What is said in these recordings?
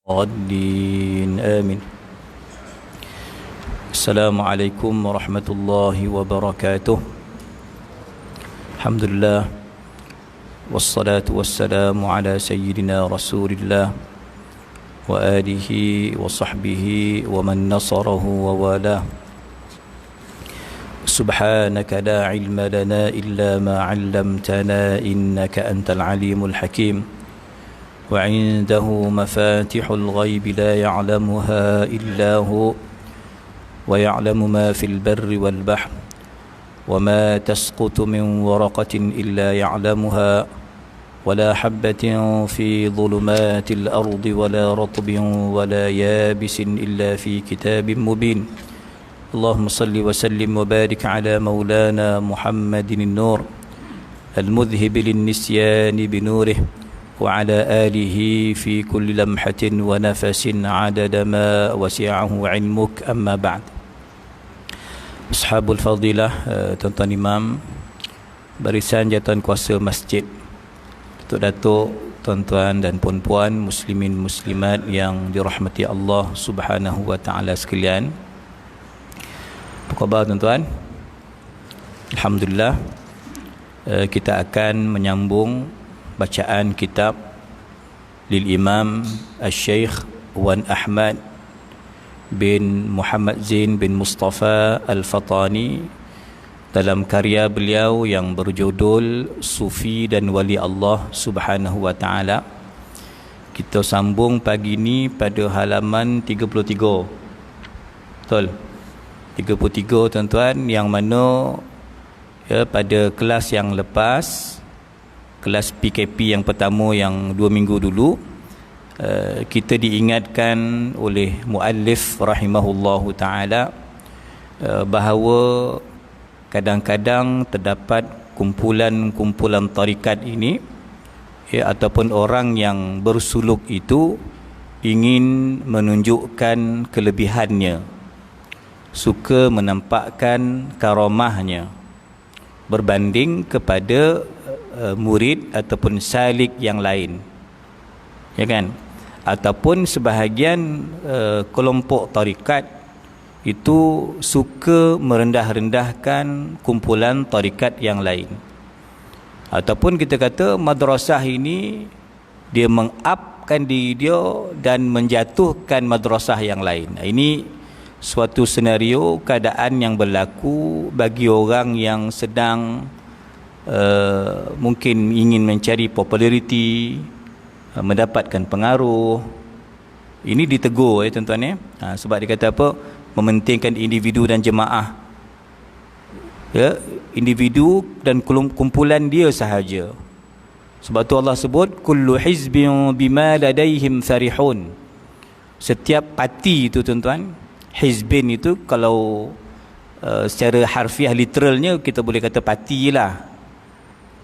الضالين آمين. السلام عليكم ورحمة الله وبركاته. الحمد لله والصلاة والسلام على سيدنا رسول الله وآله وصحبه ومن نصره ووالاه. سبحانك لا علم لنا إلا ما علمتنا إنك أنت العليم الحكيم. وعنده مفاتح الغيب لا يعلمها إلا هو ويعلم ما في البر والبحر وما تسقط من ورقة إلا يعلمها ولا حبة في ظلمات الأرض ولا رطب ولا يابس إلا في كتاب مبين. اللهم صل وسلم وبارك على مولانا محمد النور المذهب للنسيان بنوره وعلى آله في كل لمحة ونفس عدد ما وسعه علمك. أما بعد. Ashabul Fadilah, tuan-tuan imam, barisan jawatan kuasa masjid, datuk-datuk, tuan-tuan dan puan-puan, muslimin muslimat yang dirahmati Allah Subhanahu wa taala sekalian. Apa khabar tuan-tuan? Alhamdulillah, kita akan menyambung bacaan kitab Lil Imam Al-Syeikh Wan Ahmad bin Muhammad Zain bin Mustafa Al-Fatani dalam karya beliau yang berjudul Sufi dan Wali Allah Subhanahu wa taala. Kita sambung pagi ini pada halaman 33. Betul? 33 tuan-tuan, yang mana pada kelas yang lepas, kelas PKP yang pertama yang 2 minggu dulu, kita diingatkan oleh muallif rahimahullahu taala bahawa kadang-kadang terdapat kumpulan-kumpulan tarikat ini, ataupun orang yang bersuluk itu ingin menunjukkan kelebihannya, suka menampakkan karamahnya berbanding kepada murid ataupun salik yang lain, ya kan? Ataupun sebahagian kelompok tarikat itu suka merendah-rendahkan kumpulan tarikat yang lain, ataupun kita kata madrasah ini dia mengupkan diri dia dan menjatuhkan madrasah yang lain. Ini suatu senario keadaan yang berlaku bagi orang yang sedang mungkin ingin mencari populariti, mendapatkan pengaruh. Ini ditegur tuan-tuan sebab dia kata apa? Mementingkan individu dan jemaah, individu dan kumpulan dia sahaja. Sebab tu Allah sebut kullu hizbin bima ladaihim farihun. Setiap parti itu tuan-tuan, hizbin itu kalau secara harfiah literalnya kita boleh kata parti lah.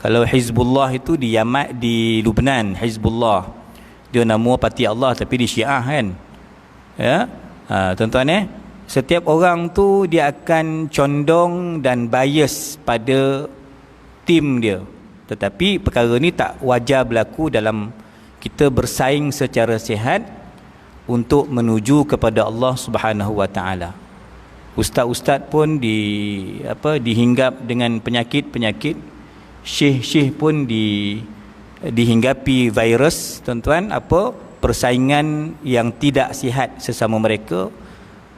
Kalau Hizbullah itu di Yaman, di Lubnan, Hizbullah dia nama parti Allah, tapi di Syiah kan, ya. Tuan-tuan, setiap orang tu dia akan condong dan bias pada tim dia. Tetapi perkara ni tak wajar berlaku dalam kita bersaing secara sihat untuk menuju kepada Allah Subhanahu wa taala. Ustaz-ustaz pun dihinggap dengan penyakit-penyakit, syekh-syekh pun dihinggapi virus, tuan-tuan, persaingan yang tidak sihat sesama mereka,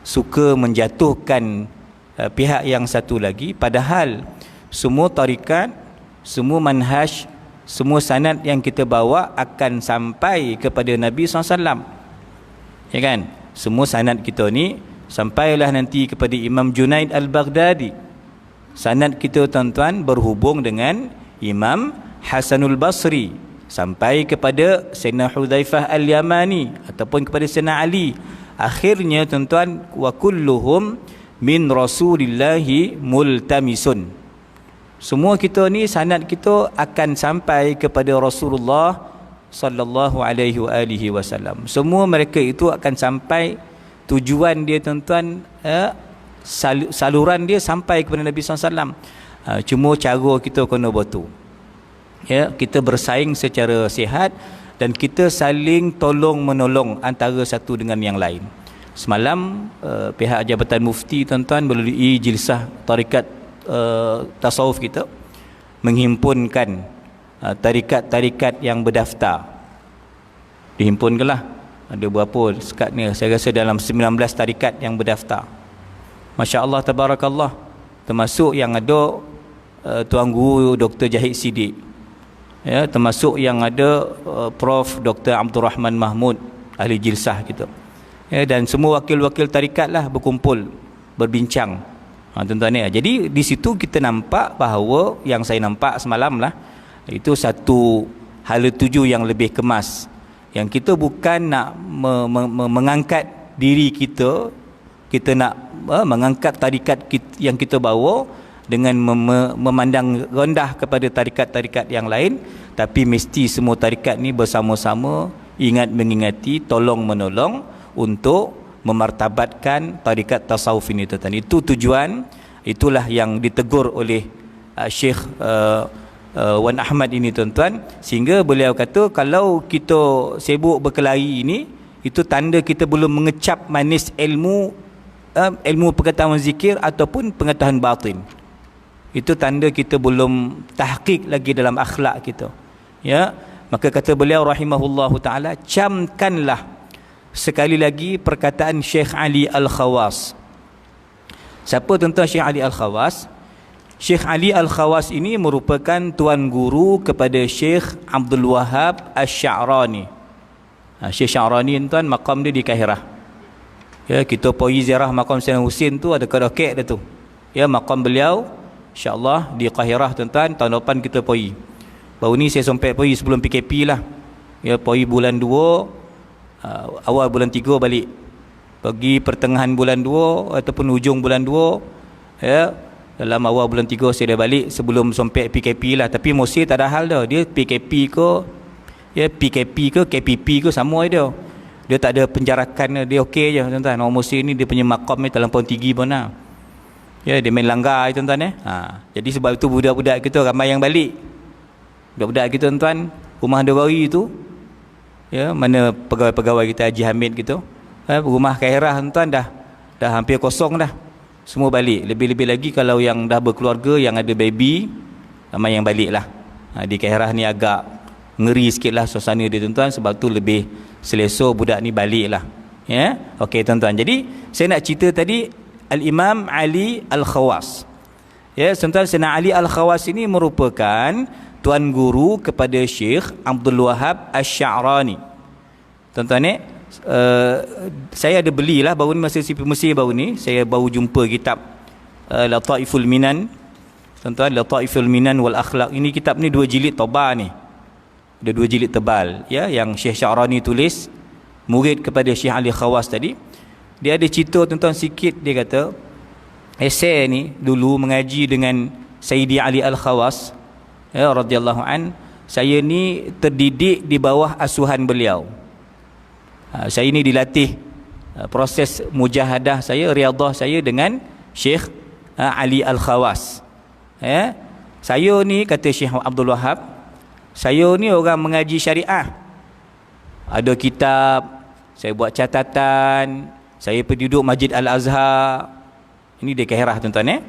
suka menjatuhkan pihak yang satu lagi, padahal semua tarikat, semua manhaj, semua sanad yang kita bawa akan sampai kepada Nabi SAW, ya kan? Semua sanad kita ni sampailah nanti kepada Imam Junaid Al-Baghdadi. Sanad kita tuan-tuan berhubung dengan Imam Hasanul Basri sampai kepada Sayyidina Hudzaifah Al-Yamani ataupun kepada Sayyidina Ali. Akhirnya tuan-tuan, wa kulluhum min Rasulillahi multamisun. Semua kita ni sanad kita akan sampai kepada Rasulullah sallallahu alaihi wasallam. Semua mereka itu akan sampai tujuan dia tuan-tuan, saluran dia sampai kepada Nabi SAW. Cuma cara kita kena betul, ya, kita bersaing secara sihat dan kita saling tolong menolong antara satu dengan yang lain. Semalam pihak Jabatan Mufti tuan-tuan melalui jilsah tarikat tasawuf kita menghimpunkan tarikat-tarikat yang berdaftar. Dihimpunkanlah, ada berapa sekat ni, saya rasa dalam 19 tarikat yang berdaftar. Masya Allah, tabarakallah, termasuk yang ada Tuan Guru Dr. Jahid Siddiq, ya, termasuk yang ada Prof. Dr. Abdul Rahman Mahmud, ahli jilsah kita, ya, dan semua wakil-wakil tarikat lah berkumpul berbincang, tuan-tuan ya. Jadi di situ kita nampak bahawa yang saya nampak semalam lah, itu satu hala tuju yang lebih kemas, yang kita bukan nak mengangkat diri kita, kita nak mengangkat tarikat yang kita bawa dengan memandang rendah kepada tarikat-tarikat yang lain, tapi mesti semua tarikat ni bersama-sama ingat mengingati, tolong menolong untuk memartabatkan tarikat tasawuf ini, tuan-tuan. Itu tujuan, itulah yang ditegur oleh Syekh Wan Ahmad ini, tuan-tuan, sehingga beliau kata kalau kita sibuk berkelahi ini, itu tanda kita belum mengecap manis ilmu pengetahuan zikir ataupun pengetahuan batin. Itu tanda kita belum tahqiq lagi dalam akhlak kita, ya. Maka kata beliau rahimahullahu taala, camkanlah sekali lagi perkataan Syekh Ali Al-Khawas. Siapa tuan-tuan Syekh Ali Al-Khawas? Syekh Ali Al-Khawas ini merupakan tuan guru kepada Syekh Abdul Wahab Asy-Sya'rani. Syekh Sya'rani tuan, makam dia di Kahirah. Ya, kita pergi ziarah makam Sayyidina Husin tu, ada kedokek dia tu. Ya, makam beliau insya-Allah di Kahirah, tuan-tuan. Tahun depan kita pergi. Baru ni saya sempat pergi sebelum PKP lah. Ya, pergi bulan 2, awal bulan 3 balik. Pergi pertengahan bulan 2 ataupun hujung bulan 2. Ya, dalam awal bulan 3 saya dah balik sebelum sampai PKP lah. Tapi mesti tak ada hal dah. Dia PKP ke, ya, PKP ke KPP ke sama dia. Dia tak ada penjarakan, dia okey je, tuan-tuan. Orang Muslim ni dia punya makam ni terlampau tinggi pun lah. Ya, dia main langgar, tuan-tuan. Jadi sebab itu budak-budak kita ramai yang balik. Budak-budak kita, tuan-tuan, rumah Dewari tu, ya, mana pegawai-pegawai kita, Haji Hamid gitu, rumah Kahirah, tuan-tuan, dah hampir kosong dah. Semua balik. Lebih-lebih lagi kalau yang dah berkeluarga, yang ada baby, ramai yang balik lah. Di Kahirah ni agak ngeri sikit lah suasana dia, tuan-tuan. Sebab tu lebih selesa budak ni balik lah, ya. Okey, tuan-tuan, jadi saya nak cerita tadi Al-Imam Ali Al-Khawas, ya, tuan-tuan. Sayyidina Ali Al-Khawas ini merupakan tuan guru kepada Syekh Abdul Wahab Asy-Sya'rani, tuan-tuan. Saya ada belilah baru ni, masa Mesir baru ni saya baru jumpa kitab Lataiful Minan, tuan-tuan. Lataiful Minan wal Akhlaq, ini kitab ni 2 jilid tebal ni. Ada 2 jilid tebal, ya, yang Syekh Sya'rani tulis, murid kepada Syekh Ali Khawas tadi. Dia ada cerita, tuan-tuan, sikit. Dia kata esei ni dulu mengaji dengan Sayyidi Ali Al-Khawas, ya, radhiyallahu an. Saya ni terdidik di bawah asuhan beliau. Saya ni dilatih, proses mujahadah saya, riadah saya dengan Syekh Ali Al-Khawas, ya. Saya ni, kata Syekh Abdul Wahab, saya ni orang mengaji syariah. Ada kitab, saya buat catatan, saya pergi duduk Masjid Al-Azhar. Ini di Kahirah, tuan-tuan.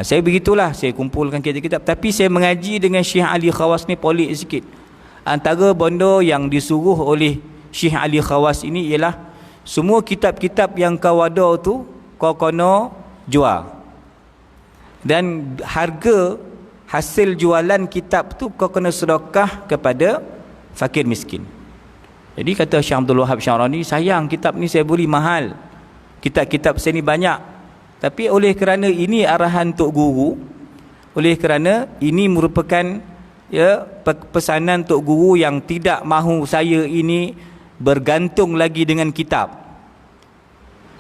Saya begitulah, saya kumpulkan kitab-kitab. Tapi saya mengaji dengan Syekh Ali Khawas ni pelik sikit. Antara benda yang disuruh oleh Syekh Ali Khawas ini ialah semua kitab-kitab yang kau ada tu kau kena jual. Dan harga hasil jualan kitab tu kau kena sedekah kepada fakir miskin. Jadi kata Syekh Abdul Wahab Sya'rani, sayang kitab ni saya beli mahal. Kitab-kitab saya ni banyak. Tapi oleh kerana ini arahan Tok Guru, oleh kerana ini merupakan, ya, pesanan Tok Guru yang tidak mahu saya ini bergantung lagi dengan kitab.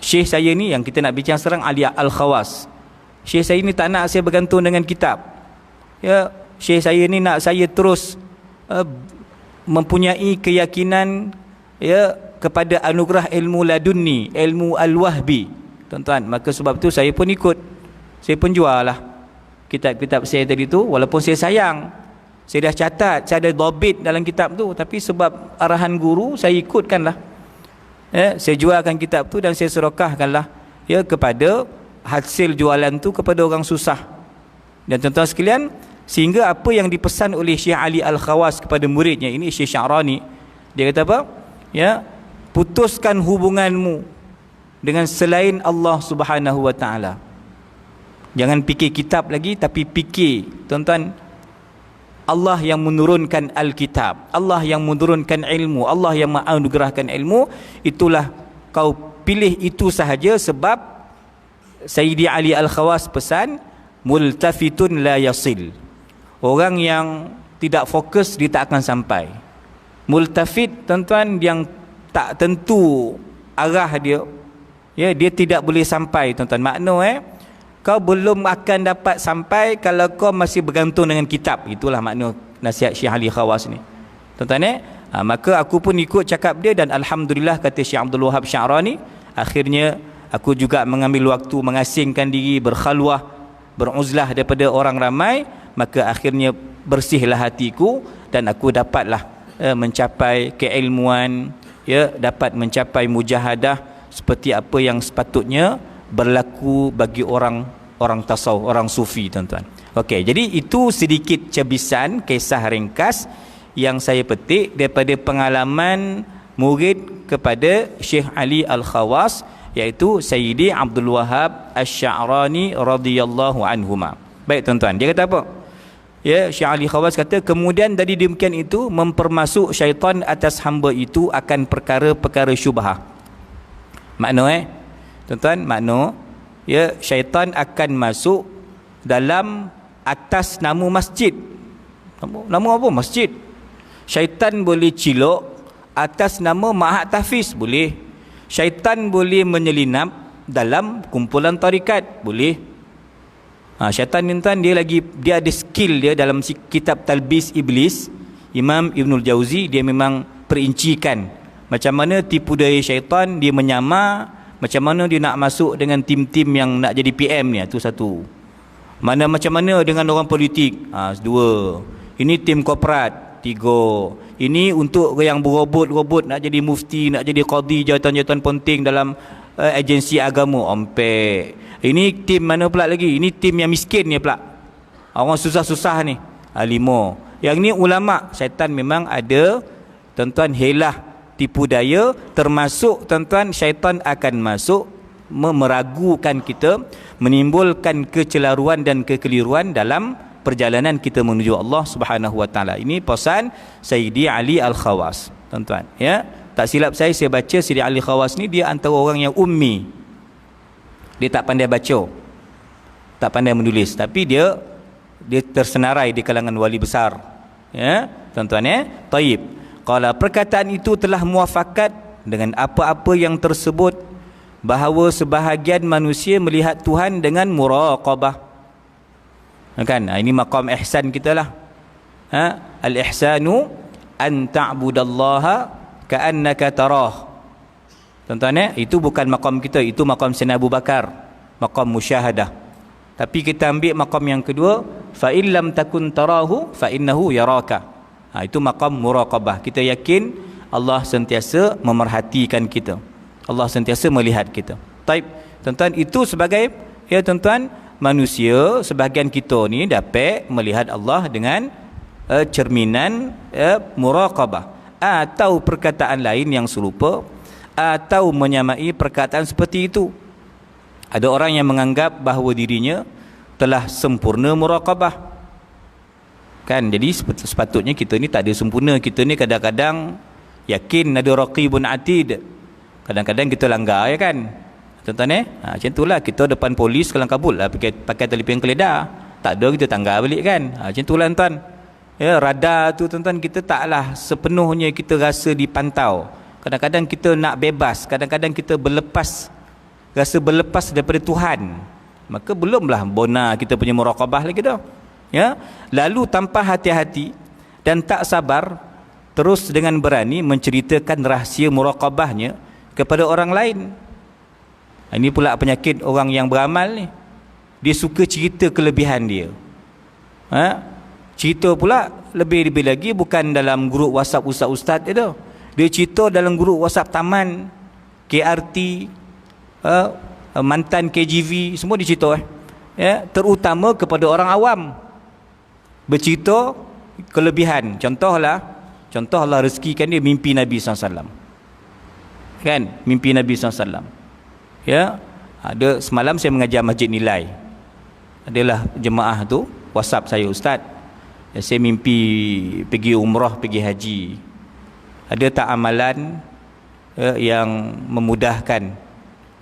Syekh saya ni, yang kita nak bincang sekarang, Ali Al-Khawas, Syekh saya ni tak nak saya bergantung dengan kitab, ya. Syekh saya ni nak saya terus mempunyai keyakinan, ya, kepada anugerah ilmu ladunni, ilmu al-wahbi, tuan-tuan. Maka sebab tu saya pun ikut, saya pun jual lah kitab-kitab saya tadi tu, walaupun saya sayang, Saya dah catat, saya ada dhabit dalam kitab tu, tapi sebab arahan guru saya ikutkanlah. Saya jualkan kitab tu dan saya sedekahkanlah kepada hasil jualan tu kepada orang susah. Dan tuan-tuan sekalian, sehingga apa yang dipesan oleh Syekh Ali Al-Khawas kepada muridnya ini, Syekh Sya'rani, dia kata apa? Putuskan hubunganmu dengan selain Allah Subhanahu wa taala. Jangan fikir kitab lagi, tapi fikir, tuan-tuan, Allah yang menurunkan Alkitab, Allah yang menurunkan ilmu, Allah yang menganugerahkan ilmu, itulah kau pilih itu sahaja. Sebab Sayyidi Ali Al-Khawas pesan, multafitun la yasil. Orang yang tidak fokus, dia tak akan sampai. Multafit, tuan-tuan, yang tak tentu arah dia, dia tidak boleh sampai, tuan-tuan. Makna kau belum akan dapat sampai kalau kau masih bergantung dengan kitab. Itulah makna nasihat Syekh Ali Khawas ni, tuan-tuan. Maka aku pun ikut cakap dia, dan alhamdulillah, kata Syekh Abdul Wahab Sya'rani, akhirnya aku juga mengambil waktu mengasingkan diri, berkhalwah, beruzlah daripada orang ramai. Maka akhirnya bersihlah hatiku, dan aku dapatlah mencapai keilmuan, dapat mencapai mujahadah seperti apa yang sepatutnya berlaku bagi orang tasawuf, orang sufi, tuan-tuan. Okey, jadi itu sedikit cabisan kisah ringkas yang saya petik daripada pengalaman murid kepada Syekh Ali Al-Khawas, iaitu Sayyidi Abdul Wahab Asy-Sya'rani radhiyallahu anhuma. Baik, tuan-tuan, dia kata apa? Syekh Ali Khawas kata, kemudian dari demikian itu mempermasuk syaitan atas hamba itu akan perkara-perkara syubhah. Makna tuan-tuan, makna syaitan akan masuk dalam atas nama masjid. Nama apa? Masjid. Syaitan boleh cilok atas nama ma'had tahfiz, boleh. Syaitan boleh menyelinap dalam kumpulan tarikat, boleh. Syaitan ni, tuan, dia ada skill dia dalam kitab Talbis Iblis. Imam Ibnul Jauzi dia memang perincikan macam mana tipu daya syaitan, dia menyamar. Macam mana dia nak masuk dengan tim-tim yang nak jadi PM ni, itu satu. Macam mana dengan orang politik, dua. Ini tim korporat, tiga. Ini untuk yang berobot-robot nak jadi mufti, nak jadi qadi, jawatan-jawatan penting dalam agensi agama, empat. Ini tim mana pula lagi? Ini tim yang miskin ni pula, orang susah-susah ni, lima. Yang ni ulama. Syaitan memang ada, tuan-tuan, helah, tipu daya, termasuk, tuan-tuan, syaitan akan masuk meragukan kita, menimbulkan kecelaruan dan kekeliruan dalam perjalanan kita menuju Allah Subhanahu wa taala. Ini pesan Sayyidi Ali Al-Khawas, tuan-tuan. Tak silap saya baca Sayyidi Ali Khawas ni, dia antara orang yang ummi. Dia tak pandai baca, tak pandai menulis, tapi dia tersenarai di kalangan wali besar. Tuan-tuan, taib. Kalau perkataan itu telah muafakat dengan apa-apa yang tersebut, bahawa sebahagian manusia melihat Tuhan dengan muraqabah. Kan? Ini maqam ihsan kita lah. Al-ihsanu an ta'budallaha ka'annaka tarah. Tuan-tuan, itu bukan maqam kita, itu maqam Sayyidina Abu Bakar, maqam musyahadah. Tapi kita ambil maqam yang kedua, fa illam takun tarahu fa innahu yaraka. Itu maqam muraqabah. Kita yakin Allah sentiasa memerhatikan kita, Allah sentiasa melihat kita. Taib, tuan-tuan, itu sebagai tuan-tuan, manusia sebahagian kita ni dapat melihat Allah dengan cerminan muraqabah, atau perkataan lain yang serupa, atau menyamai perkataan seperti itu. Ada orang yang menganggap bahawa dirinya telah sempurna muraqabah. Kan, jadi sepatutnya kita ni tak ada sempurna. Kita ni kadang-kadang yakin ada raqibun atid, kadang-kadang kita langgar, kan, tuan-tuan. Macam itulah kita depan polis kelang kabut lah, pakai telefon keledar, tak ada kita tanggar balik, kan. Macam itulah, tuan. Radar tu, tuan-tuan, kita taklah sepenuhnya kita rasa dipantau. Kadang-kadang kita nak bebas, kadang-kadang kita rasa berlepas daripada Tuhan. Maka belumlah bona kita punya muraqabah lagi dah. Lalu tanpa hati-hati dan tak sabar, terus dengan berani menceritakan rahsia muraqabahnya kepada orang lain. Ini pula penyakit orang yang beramal ni. Dia suka cerita kelebihan dia. Cerita pula lebih-lebih lagi bukan dalam grup WhatsApp ustaz-ustaz je tu. Dia cerita dalam grup WhatsApp taman, KRT, mantan KGV, semua dia cerita ya, terutama kepada orang awam. Bercerita kelebihan. Contoh Allah rezekikan dia mimpi Nabi SAW. Kan? Mimpi Nabi SAW. Ya, ada semalam saya mengajar Masjid Nilai. Adalah jemaah tu WhatsApp saya, ustaz, saya mimpi pergi umrah, pergi haji. Ada tak amalan yang memudahkan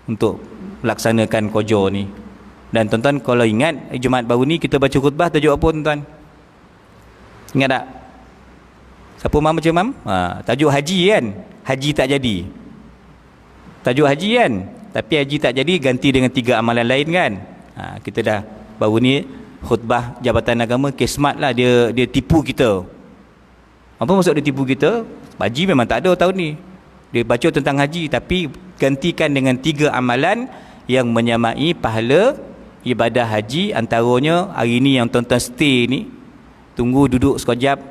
untuk melaksanakan kojo ni? Dan tuan-tuan kalau ingat Jumaat baru ni kita baca khutbah tajuk apa tuan-tuan? Ingat tak? Siapa macam mam? Tajuk haji kan? Haji tak jadi. Tajuk haji kan? Tapi haji tak jadi ganti dengan 3 amalan lain kan? Kita dah baru ni khutbah Jabatan Agama Kesmat lah, dia tipu kita. Apa maksud dia tipu kita? Haji memang tak ada tahun ni. Dia baca tentang haji tapi gantikan dengan 3 amalan yang menyamai pahala ibadah haji. Antaranya hari ni yang tuan-tuan stay ni, tunggu duduk sekejap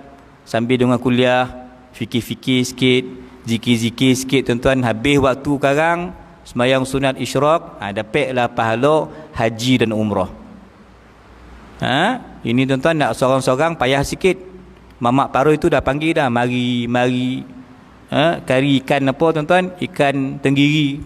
sambil dengan kuliah, fikir-fikir sikit, zikir-zikir sikit tuan-tuan. Habis waktu sekarang sembahyang sunat isyraq, dapatlah pahala haji dan umrah. Ini tuan-tuan nak seorang-seorang payah sikit. Mamak Paroi tu dah panggil dah, mari kari ikan apa tuan-tuan, ikan tenggiri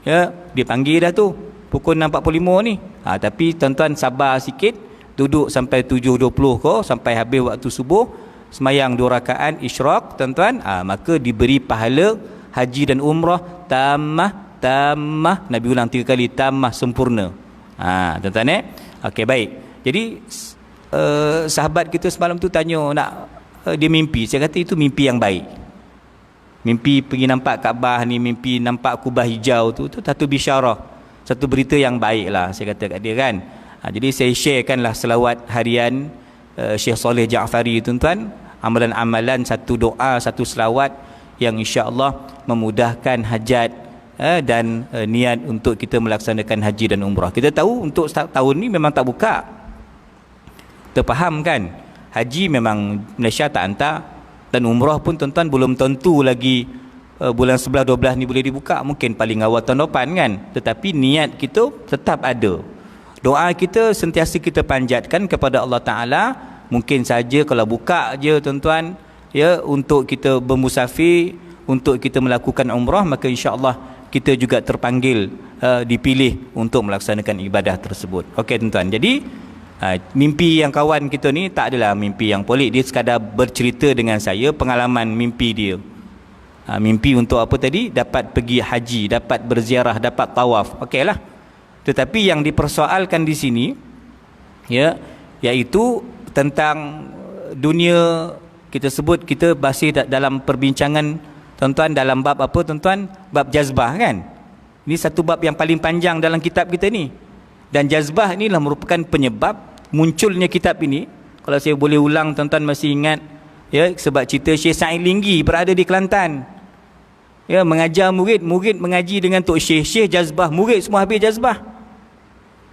ya, dia panggil dah tu pukul 6.45 ni. Tapi tuan-tuan sabar sikit, duduk sampai 7.20 ko, sampai habis waktu subuh, semayang 2 rakaat isyraq tuan-tuan, maka diberi pahala haji dan umrah tamah, Nabi ulang 3 kali, tamah, sempurna. Tuan-tuan okey, baik. Jadi sahabat kita semalam tu tanya dia mimpi. Saya kata itu mimpi yang baik. Mimpi pergi nampak Kaabah ni, mimpi nampak kubah hijau tu satu bisyarah, satu berita yang baik lah, saya kata kat dia kan. Jadi saya sharekanlah selawat harian Syekh Saleh Ja'fari tuan-tuan, amalan-amalan, satu doa, satu selawat yang insya-Allah memudahkan hajat dan niat untuk kita melaksanakan haji dan umrah. Kita tahu untuk tahun ni memang tak buka. Kita faham kan? Haji memang Malaysia tak hantar, dan umrah pun tuan-tuan belum tentu lagi bulan 11-12 ni boleh dibuka, mungkin paling awal tahun depan kan. Tetapi niat kita tetap ada. Doa kita sentiasa kita panjatkan kepada Allah Ta'ala. Mungkin saja kalau buka je tuan-tuan ya, untuk kita bermusafir, untuk kita melakukan umrah, maka insya-Allah kita juga terpanggil, dipilih untuk melaksanakan ibadah tersebut. Okey tuan-tuan. Jadi mimpi yang kawan kita ni tak adalah mimpi yang pelik. Dia sekadar bercerita dengan saya pengalaman mimpi dia. Mimpi untuk apa tadi? Dapat pergi haji, dapat berziarah, dapat tawaf. Okeylah. Tetapi yang dipersoalkan di sini ya, iaitu tentang dunia, kita sebut, kita masih dalam perbincangan tuan-tuan dalam bab apa tuan-tuan? Bab jazbah kan? Ini satu bab yang paling panjang dalam kitab kita ni. Dan jazbah inilah merupakan penyebab munculnya kitab ini. Kalau saya boleh ulang, tuan-tuan masih ingat ya, sebab cerita Syekh Sa'id Linggi berada di Kelantan ya, mengajar murid mengaji dengan Tok Syekh. Syekh jazbah, murid semua habis jazbah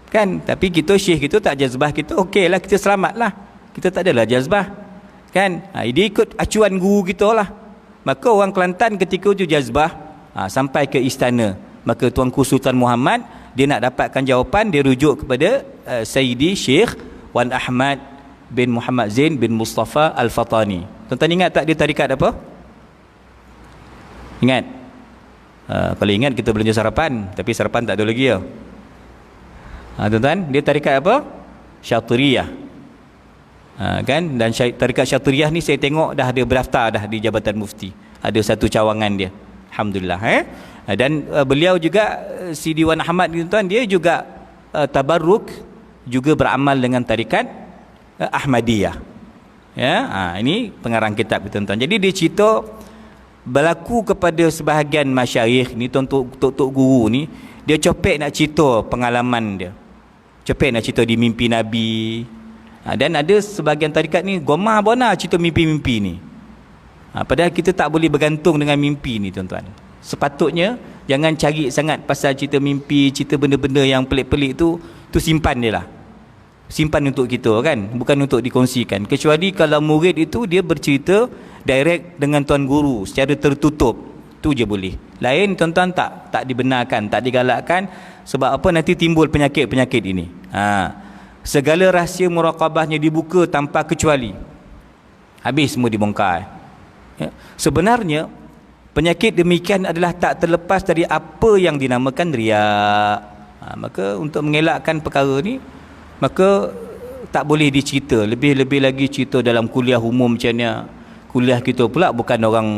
kan. Tapi kita Syekh kita tak jazbah, kita okeylah, kita selamatlah, kita tak adalah jazbah kan. Dia ikut acuan guru kita lah. Maka orang Kelantan ketika uji jazbah sampai ke istana, maka Tuanku Sultan Muhammad, dia nak dapatkan jawapan, dia rujuk kepada Sayyidi Syekh Wan Ahmad bin Muhammad Zain bin Mustafa Al-Fatani. Tuan-tuan ingat tak dia tarikat apa? Ingat? Kalau ingat kita belanja sarapan, tapi sarapan tak ada lagi ya. Tuan-tuan, dia tarikat apa? Syatiriyah. Kan? Dan tarikat Syatiriyah ni saya tengok dah ada berdaftar dah di Jabatan Mufti. Ada satu cawangan dia. Alhamdulillah. Dan beliau juga Sidi Wan Ahmad tuan, dia juga tabarruk, juga beramal dengan tarikat Ahmadiyah ya. Ini pengarang kitab tuan-tuan. Jadi dia cerita berlaku kepada sebahagian masyayikh ni, tok guru ni, dia copek nak cerita pengalaman dia, copek nak cerita di mimpi Nabi. Dan ada sebahagian tarikat ni gomah bona cerita mimpi-mimpi ni. Padahal kita tak boleh bergantung dengan mimpi ni tuan-tuan. Sepatutnya jangan cari sangat pasal cerita mimpi, cerita benda-benda yang pelik-pelik tu simpan je lah. simpan untuk kita kan, bukan untuk dikongsikan. Kecuali kalau murid itu dia bercerita direct dengan tuan guru secara tertutup, tu je boleh. Lain tuan-tuan tak dibenarkan, tak digalakkan. Sebab apa? Nanti timbul penyakit-penyakit ini. Segala rahsia muraqabahnya dibuka tanpa kecuali, habis semua dibongkar. Ya. Sebenarnya penyakit demikian adalah tak terlepas dari apa yang dinamakan riak. Maka untuk mengelakkan perkara ni, maka tak boleh dicerita. Lebih-lebih lagi cerita dalam kuliah umum macam ni. Kuliah kita pula bukan orang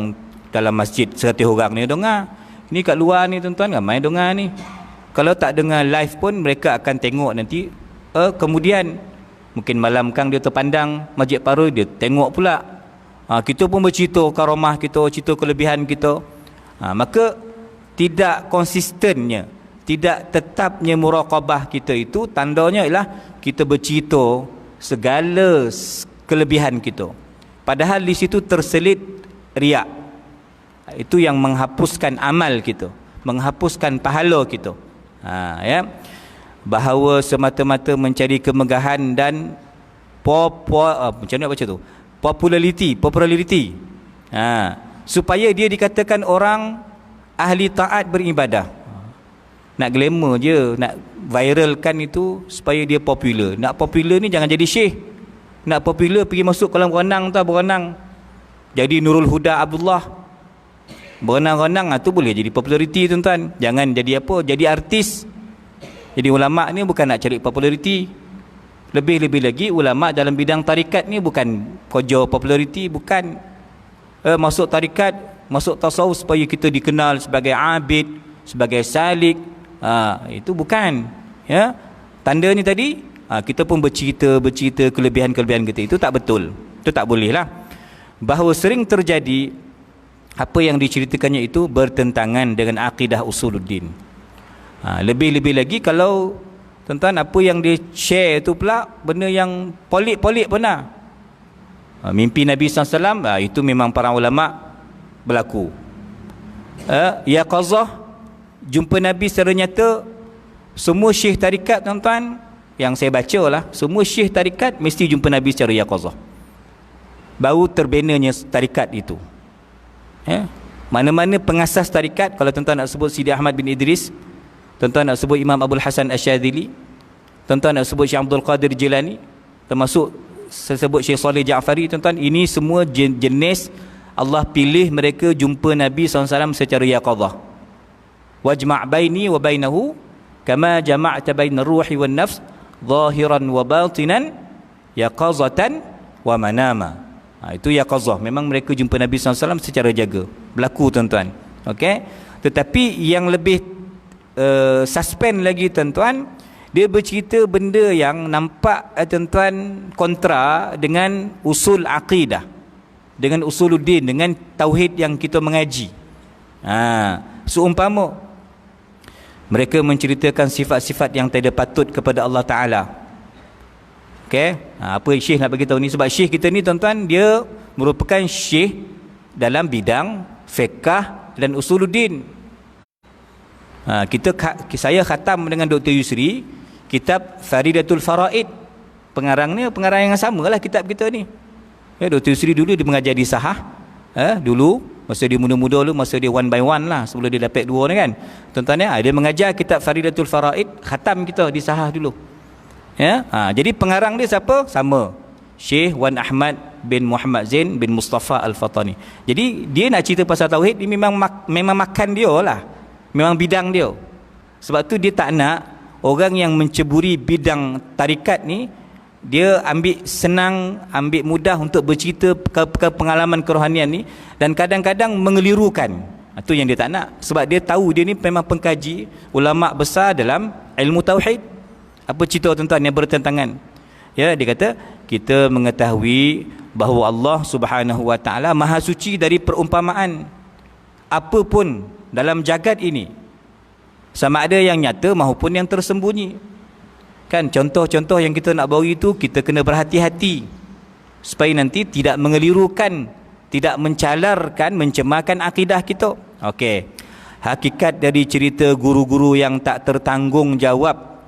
dalam masjid 100 orang ni dengar. Ni kat luar ni tuan-tuan, ramai dengar ni. Kalau tak dengar live pun mereka akan tengok nanti. Kemudian mungkin malam kang dia terpandang Masjid Paroi, dia tengok pula. Kita pun bercerita karamah kita, cerita kelebihan kita. Maka tidak konsistennya, tidak tetapnya muraqabah kita itu, tandanya ialah kita bercerita segala kelebihan kita. Padahal di situ terselit riak. Itu yang menghapuskan amal kita, menghapuskan pahala kita. Ya. Bahawa semata-mata mencari kemegahan dan macam mana baca tu? Populariti. Supaya dia dikatakan orang ahli taat beribadah. Nak glamour je, nak viralkan itu supaya dia popular. Nak popular ni jangan jadi syekh. Nak popular pergi masuk kolam renang tu, berenang. Jadi Nurul Huda Abdullah. Berenang-renang tu boleh jadi populariti tuan-tuan. Jangan jadi apa? Jadi artis. Jadi ulama' ni bukan nak cari populariti. Lebih-lebih lagi ulama' dalam bidang tarikat ni bukan kerja populariti, bukan. Masuk tarikat, masuk tasawuf supaya kita dikenal sebagai abid, sebagai salik. Itu bukan. Ya. Tanda ni tadi, kita pun bercerita kelebihan-kelebihan kita. Itu tak betul. Itu tak boleh lah. Bahawa sering terjadi apa yang diceritakannya itu bertentangan dengan akidah usuluddin. Lebih-lebih lagi kalau tuan-tuan apa yang dia share tu pula benda yang polik-polik pernah. Mimpi Nabi SAW, itu memang para ulama berlaku. Yaqazah, jumpa Nabi secara nyata. Semua syekh tarikat tuan-tuan yang saya baca lah, semua syekh tarikat mesti jumpa Nabi secara yaqazah. Baru terbenanya tarikat itu. Mana-mana pengasas tarikat, kalau tuan-tuan nak sebut Sidi Ahmad bin Idris, tuan-tuan nak sebut Imam Abdul Hasan Asyadzili, tuan-tuan nak sebut Syekh Abdul Qadir Jilani, termasuk saya sebut Syekh Saleh Ja'fari, tuan-tuan, ini semua jenis Allah pilih mereka jumpa Nabi SAW secara yaqadhah. Wajma' baini wa bainahu kama jama'ta bainar ruhi wan nafs zahiran wa batinan yaqazatan wa manama. Itu yaqazah. Memang mereka jumpa Nabi SAW secara jaga. Berlaku tuan-tuan. Okey. Tetapi yang lebih suspend lagi tuan-tuan, dia bercerita benda yang nampak tuan-tuan kontra dengan usul akidah, dengan usuluddin, dengan tauhid yang kita mengaji. Seumpama mereka menceritakan sifat-sifat yang tidak patut kepada Allah Ta'ala. Okey, apa Syekh nak bagi tahu ni? Sebab Syekh kita ni tuan-tuan, dia merupakan Syekh dalam bidang fiqh dan usuluddin. Saya khatam dengan Dr. Yusri kitab Faridatul Faraid. Pengarangnya pengarang yang sama lah kitab kita ni. Dr. Yusri dulu dia mengajar di Sahah. Dulu masa dia muda-muda dulu, masa dia one by one lah, sebelum dia dapat 2 ni kan. Tuan-tuan dia mengajar kitab Faridatul Faraid, khatam kita di Sahah dulu. Jadi pengarang dia siapa? Sama, Syekh Wan Ahmad bin Muhammad Zain bin Mustafa Al-Fatani. Jadi dia nak cerita pasal tauhid, dia memang makan dia lah, memang bidang dia. Sebab tu dia tak nak orang yang menceburi bidang tarikat ni, dia ambil senang, ambil mudah untuk bercerita pengalaman kerohanian ni, dan kadang-kadang mengelirukan. Itu yang dia tak nak. Sebab dia tahu dia ni memang pengkaji, ulama' besar dalam ilmu tauhid. Apa cerita tuan-tuan yang bertentangan? Dia kata, kita mengetahui bahawa Allah Subhanahu Wa Ta'ala maha suci dari perumpamaan apapun dalam jagat ini, sama ada yang nyata maupun yang tersembunyi. Kan contoh-contoh yang kita nak bawa itu, kita kena berhati-hati supaya nanti tidak mengelirukan, tidak mencalarkan, mencemarkan akidah kita. Okey. Hakikat dari cerita guru-guru yang tak tertanggungjawab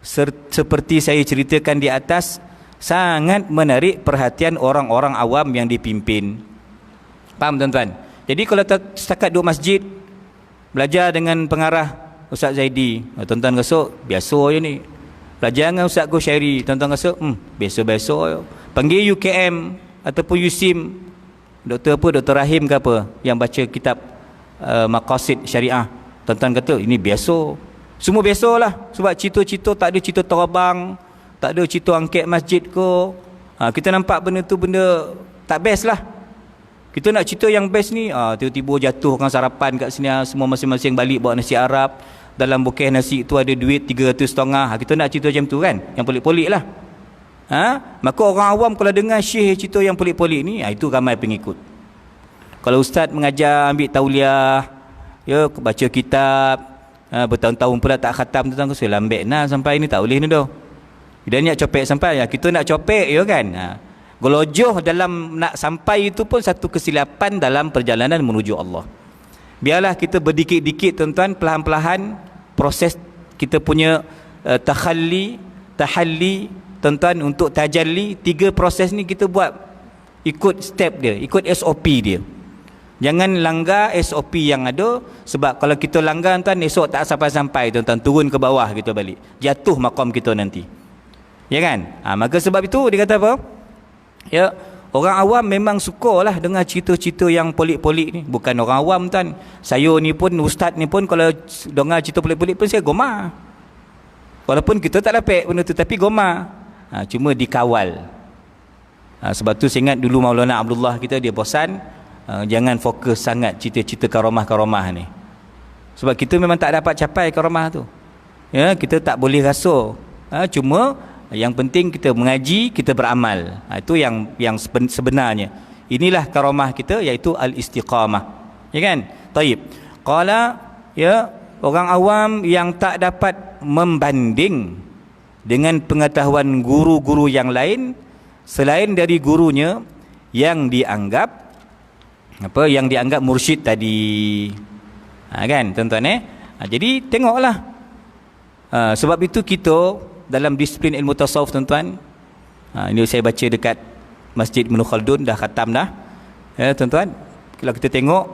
seperti saya ceritakan di atas, sangat menarik perhatian orang-orang awam yang dipimpin. Faham tuan-tuan? Jadi kalau setakat duduk masjid belajar dengan pengarah Ustaz Zaidi, tuan-tuan rasuk biasa je ni. Belajar dengan Ustaz Gosyairi, tuan-tuan rasuk biasa-biasa je. Panggil UKM ataupun USIM, Doktor Rahim ke apa yang baca kitab Maqasid Syariah, tuan-tuan kata ini biasa. Semua biasalah, sebab cerita-cerita tak ada cerita terabang, tak ada cerita angket masjid ke. Kita nampak benda tu benda tak best lah. Kita nak cerita yang best ni, tiba-tiba jatuhkan sarapan kat sini, semua masing-masing balik bawa nasi Arab. Dalam bukeh nasi tu ada duit 300.5. Kita nak cerita macam tu kan, yang pelik-pelik lah. Maka orang awam kalau dengar syekh cerita yang pelik-pelik ni, itu ramai pengikut. Kalau ustaz mengajar ambil tauliah, ya, baca kitab, bertahun-tahun pula tak khatam, tuan-tuan kata lambat nah sampai ni, tak boleh ni dah. Dia nak copek sampai, kita nak copek ya kan. Gelojoh dalam nak sampai itu pun satu kesilapan dalam perjalanan menuju Allah. Biarlah kita berdikit-dikit tuan-tuan, perlahan-lahan proses kita punya tahalli, tuan-tuan, untuk tajalli. 3 proses ni kita buat ikut step dia, ikut SOP dia. Jangan langgar SOP yang ada, sebab kalau kita langgar tuan, esok tak sampai-sampai tuan-tuan, turun ke bawah kita balik, jatuh maqam kita nanti, ya kan. Maka sebab itu dia kata apa, ya, orang awam memang sukalah dengar cerita-cerita yang pelik-pelik ni. Bukan orang awam tuan, saya ni pun, ustaz ni pun, kalau dengar cerita pelik-pelik pun saya gomar. Walaupun kita tak dapat benda tu, tapi gomar. Cuma dikawal. Sebab tu saya ingat dulu Maulana Abdullah kita, dia bosan, jangan fokus sangat cerita-cerita karamah-karamah ni, sebab kita memang tak dapat capai karamah tu, ya, kita tak boleh rasa. Cuma yang penting kita mengaji, kita beramal. Itu yang sebenarnya. Inilah karamah kita, iaitu al-istiqamah, ya kan. Taib. Qala, ya, orang awam yang tak dapat membanding dengan pengetahuan guru-guru yang lain selain dari gurunya yang dianggap mursyid tadi, kan tuan-tuan. Jadi tengoklah, sebab itu kita dalam disiplin ilmu tasawuf tuan-tuan, ini saya baca dekat Masjid Ibn Khaldun, dah khatam dah, ya tuan-tuan. Kalau kita tengok,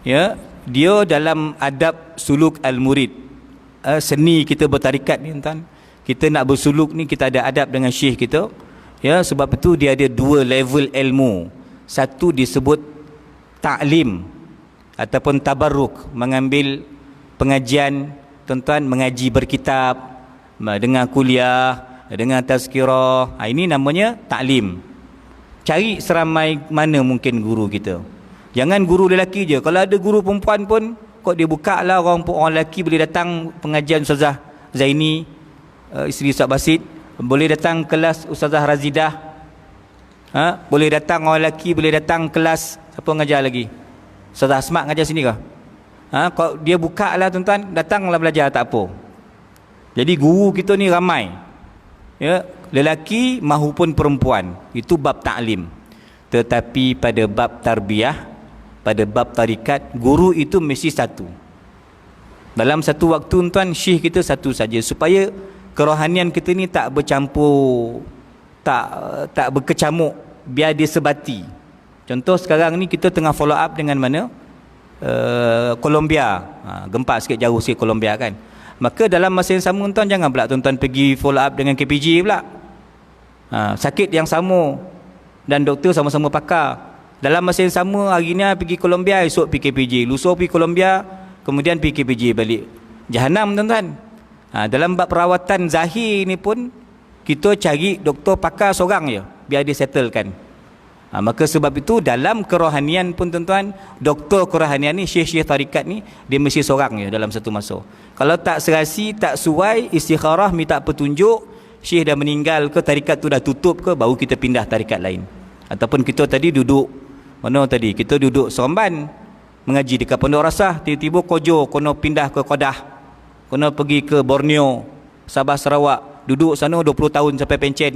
ya, dia dalam adab suluk al-murid, seni kita bertarikat ni tuan-tuan, kita nak bersuluk ni, kita ada adab dengan syekh kita, ya. Sebab itu dia ada 2 level ilmu. Satu disebut ta'lim ataupun tabarruk, mengambil pengajian tuan-tuan, mengaji berkitab, dengan kuliah, dengan tazkirah. Ini namanya ta'lim. Cari seramai mana mungkin guru kita. Jangan guru lelaki je. Kalau ada guru perempuan pun, kok dia buka lah, orang lelaki boleh datang pengajian Ustazah Zaini, isteri Ustaz Basit, boleh datang kelas Ustazah Razidah, boleh datang orang lelaki, boleh datang kelas siapa ngajar lagi, Ustazah Asmat ngajar sini ke? Kalau dia buka lah tuan-tuan, datanglah belajar, tak apa. Jadi guru kita ni ramai, ya, lelaki mahupun perempuan. Itu bab ta'lim. Tetapi pada bab tarbiyah, pada bab tarikat, guru itu mesti satu. Dalam satu waktu tuan, syekh kita satu saja, supaya kerohanian kita ni tak bercampur, tak berkecamuk, biar dia sebati. Contoh sekarang ni kita tengah follow up dengan mana? Colombia. Gempa sikit, jauh sikit Colombia kan. Maka dalam masa yang sama tuan, jangan pula tuan-tuan pergi follow up dengan KPJ pula. Sakit yang sama dan doktor sama-sama pakar. Dalam masa yang sama, hari ni pergi Colombia, esok pergi KPJ, lusa pergi Colombia, kemudian pergi KPJ balik. Jahanam tuan-tuan. Dalam bab perawatan zahir ni pun, kita cari doktor pakar seorang je, biar dia settlekan. Maka sebab itu dalam kerohanian pun tuan-tuan, doktor kerohanian ni, syekh-syekh tarikat ni, dia mesti seorang je dalam satu masa. Kalau tak serasi, tak suai, istikharah, minta petunjuk, syekh dah meninggal ke, tarikat tu dah tutup ke, baru kita pindah tarikat lain. Ataupun kita tadi duduk mana tadi, kita duduk Seremban mengaji dekat Pondok Rasah, tiba-tiba Kojo, kena pindah ke Kedah, kena pergi ke Borneo, Sabah, Sarawak, duduk sana 20 tahun sampai pencen.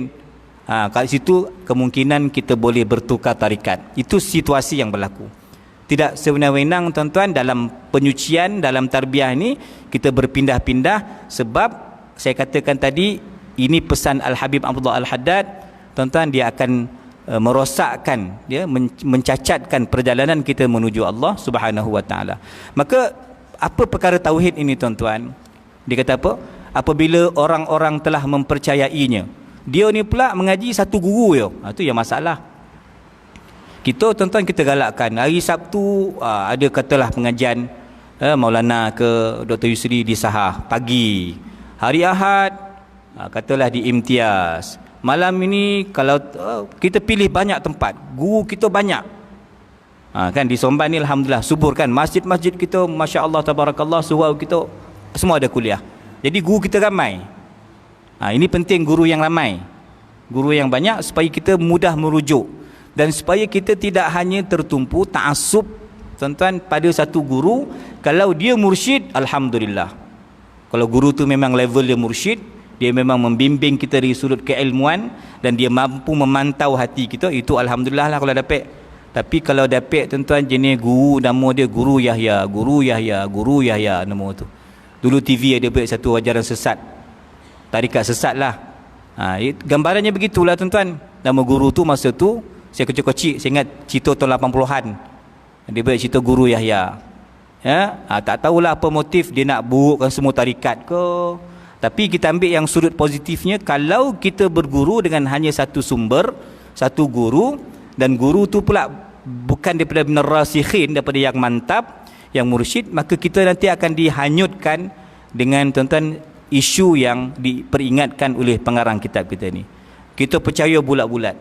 Kat situ kemungkinan kita boleh bertukar tarikat. Itu situasi yang berlaku. Tidak sewenang-wenang tuan-tuan, dalam penyucian, dalam tarbiyah ni kita berpindah-pindah, sebab saya katakan tadi, ini pesan Al-Habib Abdullah Al-Haddad, tuan-tuan, dia akan merosakkan, dia mencacatkan perjalanan kita menuju Allah Subhanahu wa taala. Maka apa perkara tauhid ini, tuan-tuan? Dia kata apa? Apabila orang-orang telah mempercayainya, dia ni pula mengaji satu guru je. Itu yang masalah. Kita, tuan-tuan, kita galakkan hari Sabtu ada katalah pengajian Maulana ke Dr. Yusri di Sahah pagi. Hari Ahad katalah di Imtiaz. Malam ini kalau kita pilih banyak tempat, guru kita banyak. Kan di Somban ni alhamdulillah subur kan, masjid-masjid kita masya-Allah tabarakallah, surau kita semua ada kuliah. Jadi guru kita ramai. Ini penting, guru yang ramai, guru yang banyak, supaya kita mudah merujuk dan supaya kita tidak hanya tertumpu ta'assub, tuan-tuan, pada satu guru. Kalau dia mursyid, alhamdulillah. Kalau guru tu memang level dia mursyid, dia memang membimbing kita dari sudut keilmuan dan dia mampu memantau hati kita, itu alhamdulillah lah kalau dapat. Tapi kalau dapat, tuan-tuan, jenis guru nama dia Guru Yahya, Guru Yahya, Guru Yahya nama tu. Dulu TV ada buat satu ajaran sesat, tarikat sesat lah. Gambarannya begitulah, tuan-tuan. Nama guru tu masa tu saya kecil-kecil, saya ingat cerita tahun 80-an. Dia buat cerita Guru Yahya. Tak tahulah apa motif dia nak burukkan semua tarikat ke. Tapi kita ambil yang sudut positifnya. Kalau kita berguru dengan hanya satu sumber, satu guru, dan guru tu pula bukan daripada rasikhin, daripada yang mantap, yang mursyid, maka kita nanti akan dihanyutkan dengan, tuan-tuan, isu yang diperingatkan oleh pengarang kitab kita ni. Kita percaya bulat-bulat.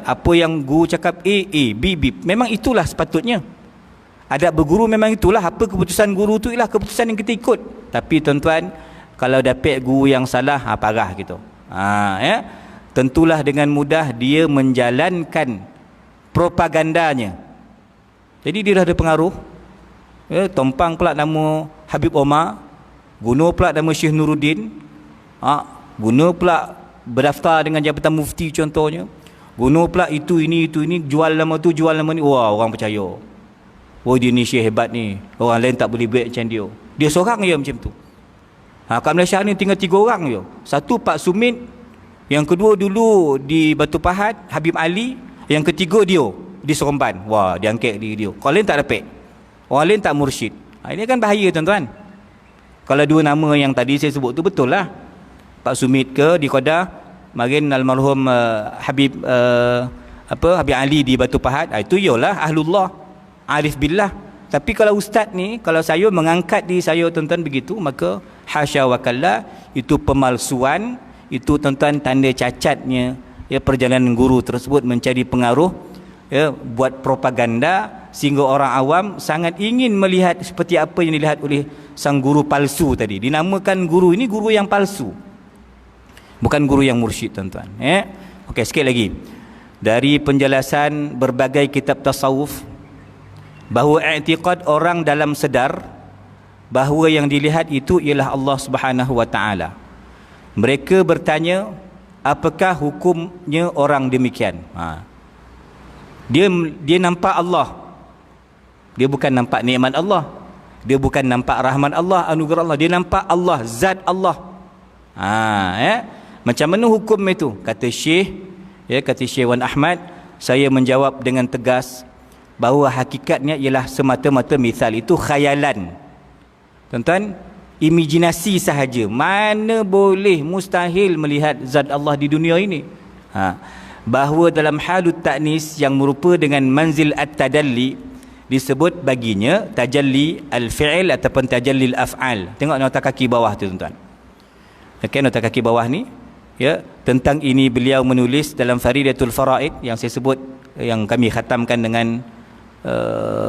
Apa yang guru cakap A, B, B, memang itulah sepatutnya. Adab berguru memang itulah, apa keputusan guru tu ialah keputusan yang kita ikut. Tapi, tuan-tuan, kalau dapat guru yang salah, parah gitu. Tentulah dengan mudah dia menjalankan propagandanya. Jadi dia dah ada pengaruh. Tompang pula nama Habib Omar, guna pula nama Syekh Nuruddin, guna pula berdaftar dengan Jabatan Mufti contohnya, guna pula itu ini, jual nama tu, jual nama ni. Wah, orang percaya. Oh, dia ni syekh hebat ni, orang lain tak boleh buat macam dia. Dia seorang je macam tu. Kat Malaysia ni tinggal 3 orang je. Satu Pak Sumit, yang kedua dulu di Batu Pahat Habib Ali, yang ketiga dia di Seremban. Wah, dia angkat diri dia. Orang lain tak dapat, orang lain tak mursyid. Ini kan bahaya, tuan-tuan. Kalau 2 nama yang tadi saya sebut tu betul lah, Pak Sumit ke di Kedah, marin almarhum Habib Habib Ali di Batu Pahat, itu ialah ahlullah, arif billah. Tapi kalau ustaz ni, kalau saya mengangkat diri saya, tuan-tuan, begitu, maka hasya wa kalla, itu pemalsuan, itu, tuan-tuan, tanda cacatnya perjalanan guru tersebut mencari pengaruh, buat propaganda, sehingga orang awam sangat ingin melihat seperti apa yang dilihat oleh sang guru palsu tadi. Dinamakan guru ini guru yang palsu, bukan guru yang mursyid, tuan-tuan. Okey, sikit lagi dari penjelasan berbagai kitab tasawuf, bahawa i'tiqad orang dalam sedar bahawa yang dilihat itu ialah Allah Subhanahu wa taala. Mereka bertanya, apakah hukumnya orang demikian? Dia nampak Allah, dia bukan nampak nikmat Allah, dia bukan nampak rahmat Allah, anugerah Allah, dia nampak Allah, zat Allah. Macam mana hukum itu? Kata Syekh, kata Syekh Wan Ahmad, saya menjawab dengan tegas bahawa hakikatnya ialah semata-mata misal, itu khayalan, tuan-tuan, imajinasi sahaja. Mana boleh, mustahil melihat zat Allah di dunia ini. Bahawa dalam halut ta'nis yang merupa dengan manzil at-tadalli, disebut baginya tajalli al-fi'il ataupun tajalli al-af'al. Tengok nota kaki bawah tu, tuan-tuan. Okey, nota kaki bawah ni, tentang ini beliau menulis dalam Faridatul Faraid yang saya sebut, yang kami khatamkan dengan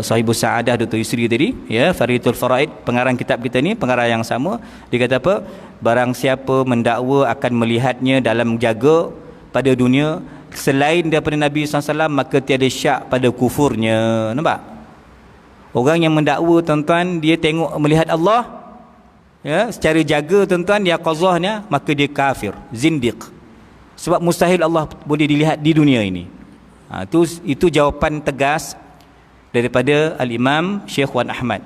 Sahibus Sa'adah Dr. Yusri tadi, Faridatul Faraid, pengarang kitab kita ni, pengarang yang sama. Dia kata apa? Barang siapa mendakwa akan melihatnya dalam jaga pada dunia selain daripada Nabi SAW, maka tiada syak pada kufurnya. Nampak? Orang yang mendakwa, tuan-tuan, dia tengok melihat Allah secara jaga, tuan-tuan, dia qazahnya, maka dia kafir, zindiq. Sebab mustahil Allah boleh dilihat di dunia ini. Itu jawapan tegas daripada Al-Imam Syekh Wan Ahmad.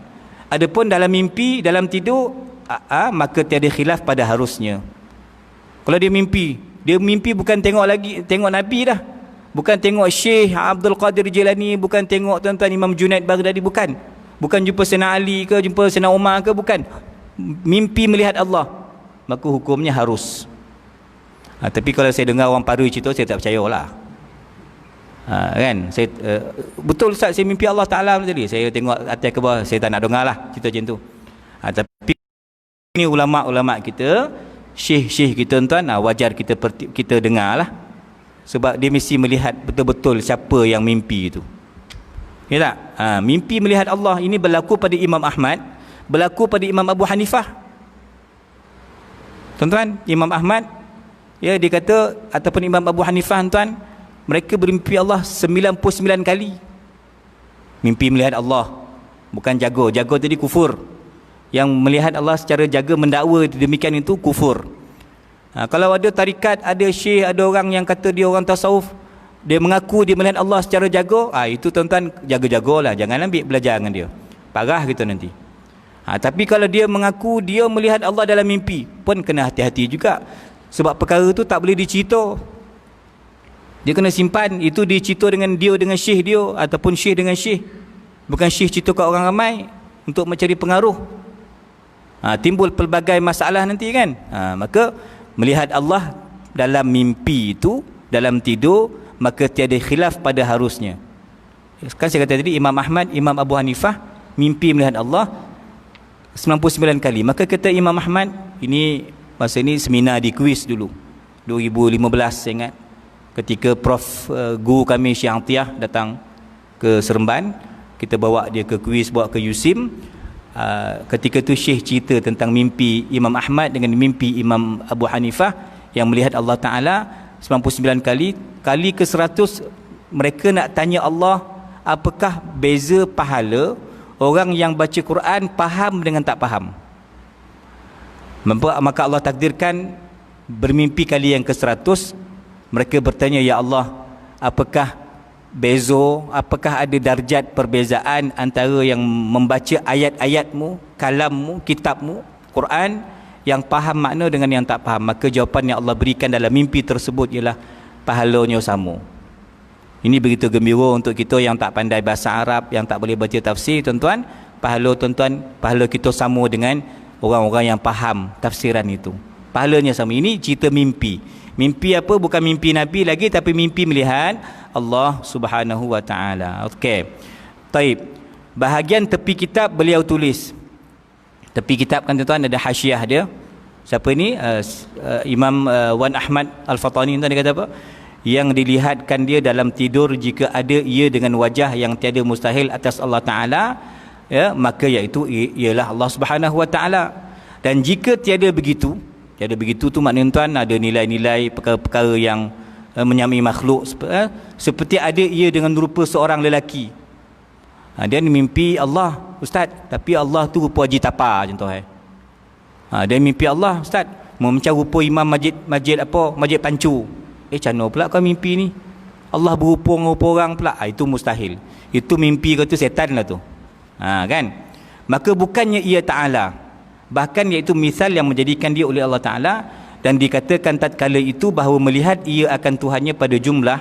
Adapun dalam mimpi, dalam tidur, maka tiada khilaf pada harusnya. Kalau dia mimpi bukan tengok Nabi dah, bukan tengok Syekh Abdul Qadir Jilani, bukan tengok tuan-tuan Imam Junaid Baghdadi, bukan jumpa Sayyidina Ali ke, jumpa Sayyidina Umar ke, bukan. Mimpi melihat Allah, maka hukumnya harus. Tapi kalau saya dengar orang paru cerita, saya tak percayalah. Kan saya betul Ustaz, saya mimpi Allah Ta'ala tadi, saya tengok atas ke bawah, saya tak nak dengar lah cerita macam tu. Tapi ini ulama' kita, syekh kita tuan, wajar kita dengar lah, sebab dia mesti melihat betul-betul siapa yang mimpi itu. Ya tak? Mimpi melihat Allah ini berlaku pada Imam Ahmad, berlaku pada Imam Abu Hanifah. Tuan-tuan, Imam Ahmad, ya, dia kata, ataupun Imam Abu Hanifah tuan, mereka bermimpi Allah 99 kali. Mimpi melihat Allah, bukan jago tadi kufur. Yang melihat Allah secara jaga mendakwa demikian itu kufur. Kalau ada tarikat, ada syekh, ada orang yang kata dia orang tasawuf, dia mengaku dia melihat Allah secara jaga, itu tuan-tuan jaga-jagalah, jangan ambil belajar dengan dia, parah gitu nanti. Tapi kalau dia mengaku dia melihat Allah dalam mimpi, pun kena hati-hati juga, sebab perkara tu tak boleh dicerita. Dia kena simpan, itu dicerita dengan syekh dia, ataupun syekh dengan syekh, bukan syekh cerita kat orang ramai untuk mencari pengaruh. Timbul pelbagai masalah nanti kan. Maka melihat Allah dalam mimpi itu, dalam tidur, maka tiada khilaf pada harusnya. Kan saya kata tadi, Imam Ahmad, Imam Abu Hanifah mimpi melihat Allah 99 kali. Maka kata Imam Ahmad, masa ini seminar di kuis dulu 2015 saya ingat, ketika guru kami Syekh Atiyah datang ke Seremban, kita bawa dia ke kuis, bawa ke USIM. Ketika tu Syekh cerita tentang mimpi Imam Ahmad dengan mimpi Imam Abu Hanifah yang melihat Allah Ta'ala 99 kali. Kali ke 100 mereka nak tanya Allah, apakah beza pahala orang yang baca Quran faham dengan tak faham. Maka Allah takdirkan bermimpi kali yang ke 100, mereka bertanya, ya Allah, apakah ada darjat perbezaan antara yang membaca ayat-ayatmu, kalammu, kitabmu, Quran, yang faham makna dengan yang tak faham? Maka jawapan yang Allah berikan dalam mimpi tersebut ialah pahalanya sama. Ini begitu gembira untuk kita yang tak pandai bahasa Arab, yang tak boleh baca tafsir, tuan-tuan. Pahala kita sama dengan orang-orang yang faham tafsiran itu. Pahalanya sama. Ini cerita mimpi. Mimpi apa? Bukan mimpi Nabi lagi, tapi mimpi melihat Allah Subhanahu wa Ta'ala. Okey. Taib. Bahagian tepi kitab beliau tulis. Tepi kitab kan tuan-tuan ada hasyiah dia. Siapa ni? Imam Wan Ahmad Al-Fatani, tuan, dia kata apa? Yang dilihatkan dia dalam tidur, jika ada ia dengan wajah yang tiada mustahil atas Allah Ta'ala, ya, maka iaitu ialah Allah Subhanahu wa Ta'ala. Dan jika tiada begitu tu maknanya tuan, ada nilai-nilai perkara-perkara yang menyamai makhluk, seperti ada ia dengan rupa seorang lelaki. Dia mimpi Allah, ustaz, tapi Allah tu rupa Haji Tapa contoh. Dia mimpi Allah, ustaz, macam rupa imam masjid Pancu. Cano pula kau mimpi ni, Allah berupa orang pula. Itu mustahil. Itu mimpi kau tu setan lah tu. Kan? Maka bukannya ia Ta'ala, bahkan iaitu misal yang menjadikan dia oleh Allah Ta'ala. Dan dikatakan tatkala itu bahawa melihat ia akan Tuhannya pada jumlah,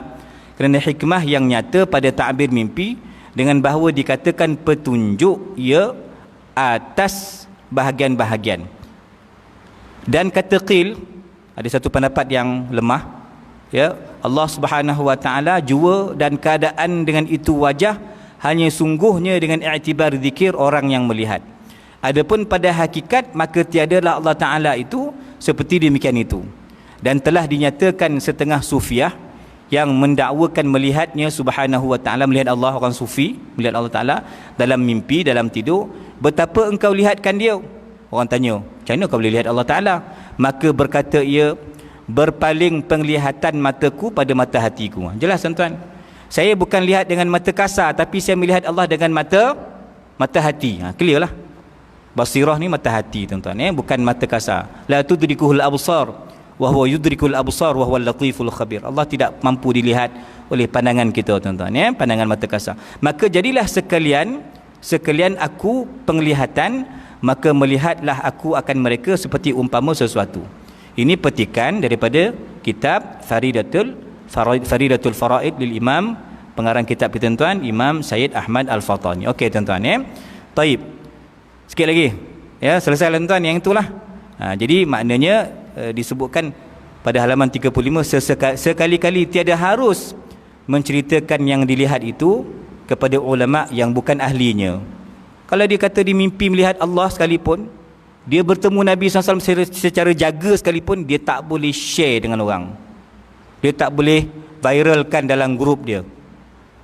kerana hikmah yang nyata pada ta'bir mimpi, dengan bahawa dikatakan petunjuk ia atas bahagian-bahagian. Dan kata qil, ada satu pendapat yang lemah, ya, Allah Subhanahu wa Ta'ala jua dan keadaan dengan itu wajah hanya sungguhnya dengan i'tibar zikir orang yang melihat. Adapun pada hakikat, maka tiadalah Allah Ta'ala itu seperti demikian itu. Dan telah dinyatakan setengah sufiah yang mendakwakan melihatnya Subhanahu wa Ta'ala, melihat Allah, orang sufi melihat Allah Ta'ala dalam mimpi, dalam tidur. Betapa engkau lihatkan dia? Orang tanya, macam mana kau boleh lihat Allah Ta'ala? Maka berkata ia, berpaling penglihatan mataku pada mata hatiku. Jelas tuan-tuan, saya bukan lihat dengan mata kasar, tapi saya melihat Allah dengan mata hati. Clear lah. Basirah ni mata hati tuan-tuan, bukan mata kasar. La tudrikuhul absar wa huwa yudrikul absar wa huwal latiful khabir. Allah tidak mampu dilihat oleh pandangan kita tuan-tuan, pandangan mata kasar. Maka jadilah sekalian aku penglihatan, maka melihatlah aku akan mereka seperti umpama sesuatu. Ini petikan daripada kitab Faridatul Faraid lil Imam, pengarang kitab kita tuan, Imam Sayyid Ahmad Al-Fatani. Okey tuan-tuan Taib. Sikit lagi. Ya, selesai tuan yang itulah. Jadi maknanya disebutkan pada halaman 35, sekali-kali tiada harus menceritakan yang dilihat itu kepada ulama yang bukan ahlinya. Kalau dia kata dia mimpi melihat Allah sekalipun, dia bertemu Nabi SAW secara jaga sekalipun, dia tak boleh share dengan orang. Dia tak boleh viralkan dalam grup dia.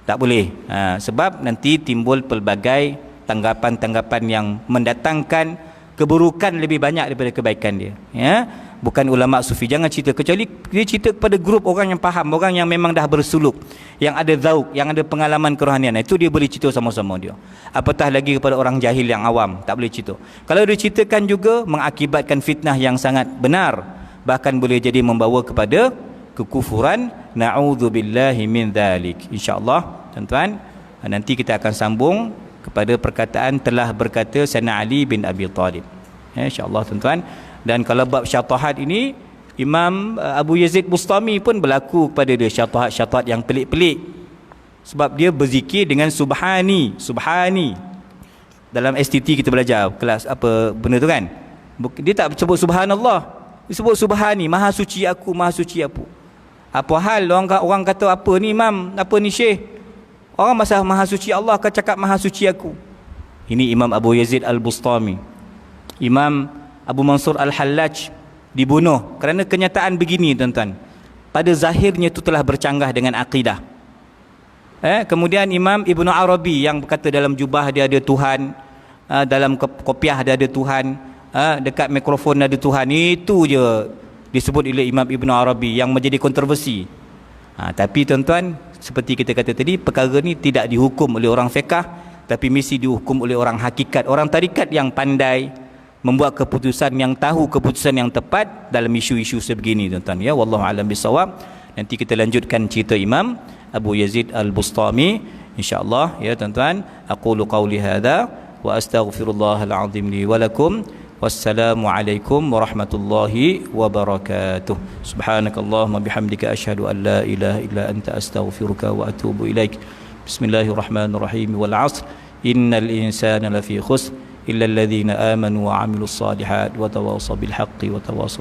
Tak boleh. Sebab nanti timbul pelbagai tanggapan-tanggapan yang mendatangkan keburukan lebih banyak daripada kebaikan dia. Ya, bukan ulama sufi, jangan cerita, kecuali dia cerita kepada grup orang yang faham, orang yang memang dah bersuluk, yang ada zauk, yang ada pengalaman kerohanian, itu dia boleh cerita sama-sama dia. Apatah lagi kepada orang jahil yang awam, tak boleh cerita. Kalau dia ceritakan juga mengakibatkan fitnah yang sangat benar, bahkan boleh jadi membawa kepada kekufuran. Na'udzubillahi min dzalik. Insya-Allah tuan-tuan, nanti kita akan sambung kepada perkataan telah berkata Sayyidina Ali bin Abi Talib. Insya-Allah tuan-tuan. Dan kalau bab syatahat ini, Imam Abu Yazid Bustami pun berlaku kepada dia syatahat yang pelik-pelik. Sebab dia berzikir dengan subhani. Dalam STT kita belajar kelas apa benda tu kan. Dia tak sebut subhanallah, dia sebut subhani, maha suci aku, maha suci aku. Apa hal orang kata apa ni imam, apa ni syekh? Orang masa maha suci Allah akan cakap maha suci aku. Ini Imam Abu Yazid Al-Bustami. Imam Abu Mansur Al-Hallaj dibunuh kerana kenyataan begini tuan-tuan. Pada zahirnya itu telah bercanggah dengan akidah. Kemudian Imam Ibn Arabi yang berkata dalam jubah dia ada Tuhan, dalam kopiah dia ada Tuhan, dekat mikrofon ada Tuhan. Itu je disebut oleh Imam Ibn Arabi yang menjadi kontroversi. Tapi tuan-tuan, seperti kita kata tadi, perkara ni tidak dihukum oleh orang fiqh, tapi mesti dihukum oleh orang hakikat, orang tarikat yang pandai membuat keputusan, yang tahu keputusan yang tepat dalam isu-isu sebegini tuan-tuan. Ya, wallahu alam bisawab. Nanti kita lanjutkan cerita Imam Abu Yazid Al-Bustami insya-Allah ya tuan-tuan. Aqulu qawli hadza wa astaghfirullahal azim li wa lakum. Wassalamu alaikum warahmatullahi wabarakatuh. Subhanakallahumma bihamdika asyhadu an la ilaha illa anta astaghfiruka wa atubu ilaik. Bismillahirrahmanirrahim. Wal 'asr innal insana lafi khusr illa alladhina amanu wa 'amilus solihat wa tawassaw bil haqqi wa tawassaw